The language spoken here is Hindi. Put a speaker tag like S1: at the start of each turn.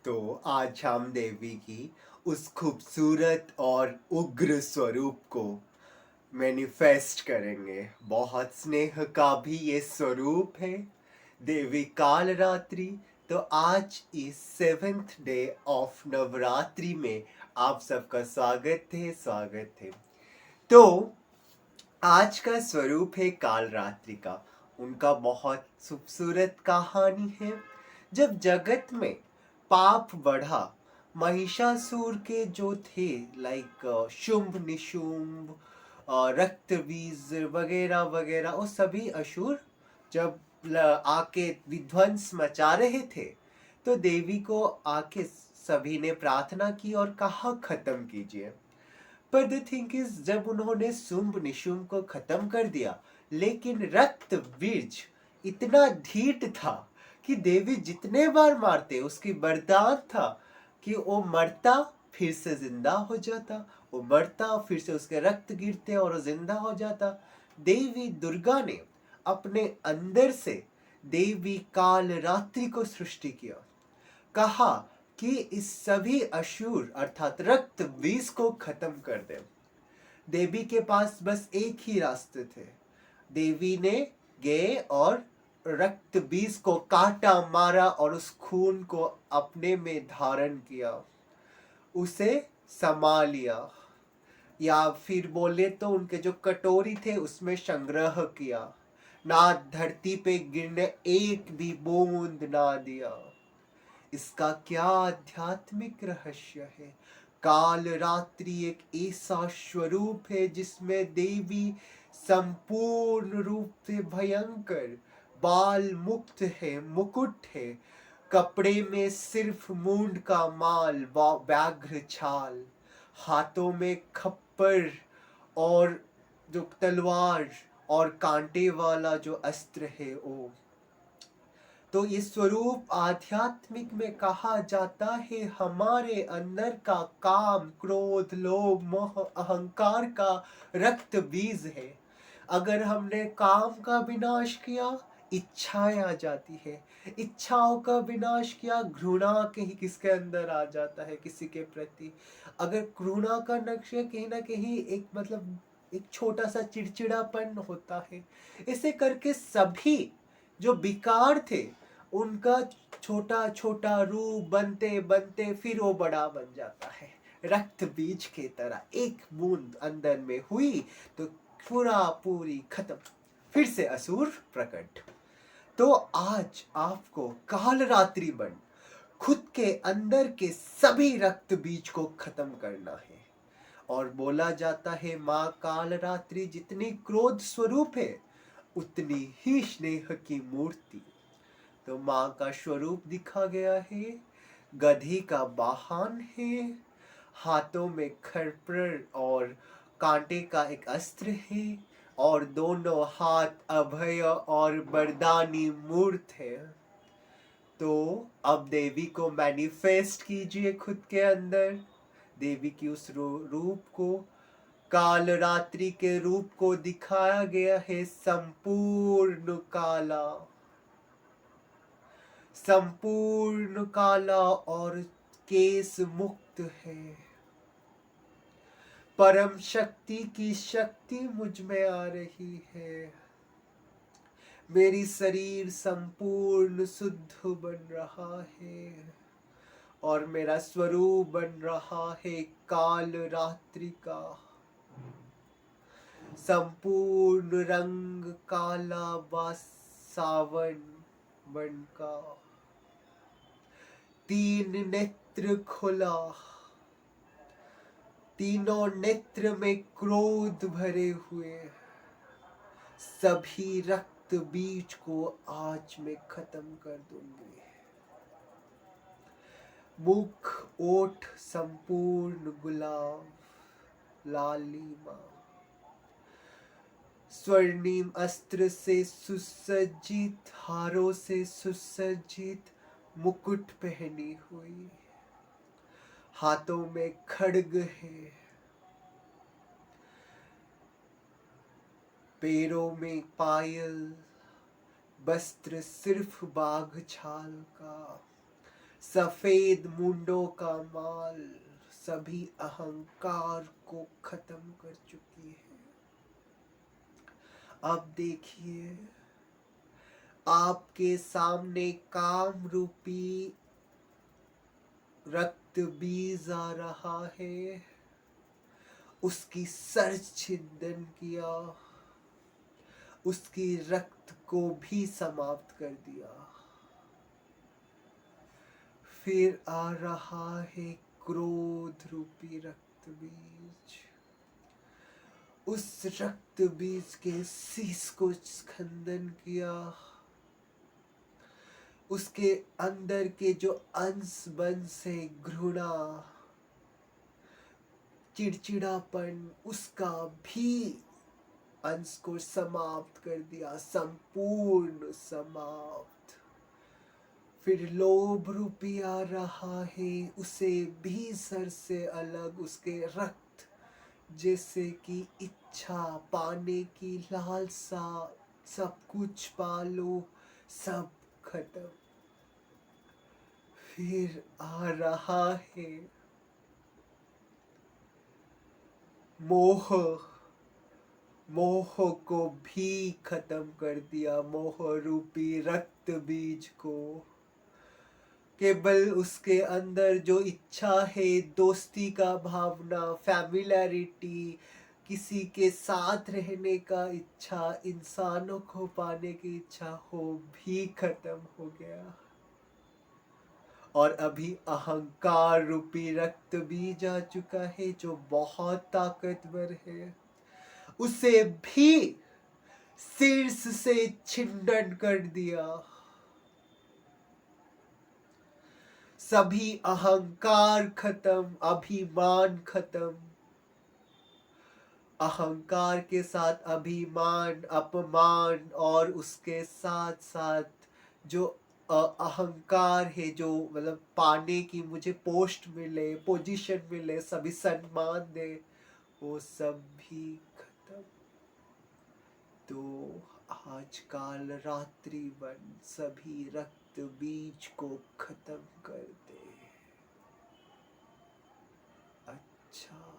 S1: तो आज हम देवी की उस खूबसूरत और उग्र स्वरूप को मैनिफेस्ट करेंगे। बहुत स्नेह का भी ये स्वरूप है देवी कालरात्रि। तो आज इस 7th डे ऑफ नवरात्रि में आप सबका स्वागत है। तो आज का स्वरूप है कालरात्रि का। उनका बहुत खूबसूरत कहानी है। जब जगत में पाप बढ़ा, महिषासुर के जो थे लाइक शुंभ निशुंभ रक्तबीज वगैरह वगैरह, वो सभी असुर जब आके विध्वंस मचा रहे थे, तो देवी को आके सभी ने प्रार्थना की और कहा खत्म कीजिए। पर द थिंग इज, जब उन्होंने शुंभ निशुंभ को खत्म कर दिया, लेकिन रक्त बीज इतना ढीठ था कि देवी जितने बार मारते उसकी वरदान था कि वो मरता फिर से जिंदा हो जाता, वो मरता फिर से उसके रक्त गिरते और वो जिंदा हो जाता। देवी दुर्गा ने अपने अंदर से देवी काल रात्रि को सृष्टि किया। कहा कि इस सभी असुर अर्थात रक्त बीज को खत्म कर दे। देवी के पास बस एक ही रास्ते थे। देवी ने गए और रक्त बीज को काटा, मारा और उस खून को अपने में धारण किया, उसे समा लिया, या फिर बोले तो उनके जो कटोरी थे उसमें संग्रह किया। ना धरती पे गिरने एक भी बूंद ना दिया। इसका क्या आध्यात्मिक रहस्य है। काल रात्रि एक ऐसा स्वरूप है जिसमें देवी संपूर्ण रूप से भयंकर, बाल मुक्त है, मुकुट है, कपड़े में सिर्फ मूंड का माल, व्याघ्र छाल, हाथों में खप्पर और जो तलवार और कांटे वाला जो अस्त्र है वो। तो ये स्वरूप आध्यात्मिक में कहा जाता है हमारे अंदर का काम, क्रोध, लोभ, मोह, अहंकार का रक्त बीज है। अगर हमने काम का विनाश किया, इच्छाएं आ जाती है। इच्छाओं का विनाश किया, घृणा कहीं किसके अंदर आ जाता है किसी के प्रति। अगर घृणा का नक्शा कहीं ना कहीं एक मतलब एक छोटा सा चिड़चिड़ापन होता है। इसे करके सभी जो विकार थे उनका छोटा छोटा रूप बनते बनते फिर वो बड़ा बन जाता है। रक्त बीज के तरह एक बूंद अंदर में हुई तो पूरा पूरी खत्म, फिर से असुर प्रकट। तो आज आपको काल रात्रि बन खुद के अंदर के सभी रक्त बीज को खत्म करना है। और बोला जाता है माँ काल रात्रि जितनी क्रोध स्वरूप है उतनी ही स्नेह की मूर्ति। तो माँ का स्वरूप दिखा गया है। गधी का वाहन है, हाथों में खरपर और कांटे का एक अस्त्र है, और दोनों हाथ अभय और वरदानी मूर्त है। तो अब देवी को मैनिफेस्ट कीजिए खुद के अंदर। देवी की उस रूप को, काल रात्रि के रूप को दिखाया गया है संपूर्ण काला, संपूर्ण काला और केस मुक्त है। परम शक्ति की शक्ति मुझ में आ रही है। मेरी शरीर संपूर्ण शुद्ध बन रहा है और मेरा स्वरूप बन रहा है काल रात्रि का। संपूर्ण रंग काला व सावन बन का, तीन नेत्र खुला, तीनों नेत्र में क्रोध भरे हुए, सभी रक्त बीज को आज मैं खत्म कर दूंगी। मुख ओठ संपूर्ण गुलाब, लालिमा, स्वर्णिम अस्त्र से सुसज्जित, हारों से सुसज्जित मुकुट पहनी हुई, हाथों में खड्ग है, पैरों में पायल, वस्त्र सिर्फ बाघ छाल का, सफेद मुंडों का माल सभी अहंकार को खत्म कर चुकी है। अब देखिए, आपके सामने काम रूपी रक्त बीज आ रहा है। उसकी सर छिदन किया, उसकी रक्त को भी समाप्त कर दिया। फिर आ रहा है क्रोध रूपी रक्त बीज। उस रक्त बीज के शीश को खंडन किया। उसके अंदर के जो अंश बंश है, घृणा, चिड़चिड़ापन, उसका भी अंश को समाप्त कर दिया, संपूर्ण समाप्त। फिर लोभ रूपी आ रहा है, उसे भी सर से अलग, उसके रक्त जैसे कि इच्छा, पाने की लालसा, सब कुछ पालो, सब खत्म। फिर आ रहा है मोह। मोह को भी खत्म कर दिया, मोह रूपी रक्त बीज को। केवल उसके अंदर जो इच्छा है, दोस्ती का भावना, फैमिलियरिटी, किसी के साथ रहने का इच्छा, इंसानों को पाने की इच्छा, हो भी खत्म हो गया। और अभी अहंकार रूपी रक्त बीज आ चुका है, जो बहुत ताकतवर है। उसे भी शीर्ष से छिंदन कर दिया। सभी अहंकार खत्म, अभिमान खत्म। अहंकार के साथ अभिमान, अपमान, और उसके साथ साथ जो अहंकार है, जो मतलब पाने की मुझे पोस्ट मिले, पोजीशन मिले, सभी सम्मान दे, वो सब भी खत्म। तो आज काल रात्रि बन सभी रक्त बीज को खत्म कर दे। अच्छा।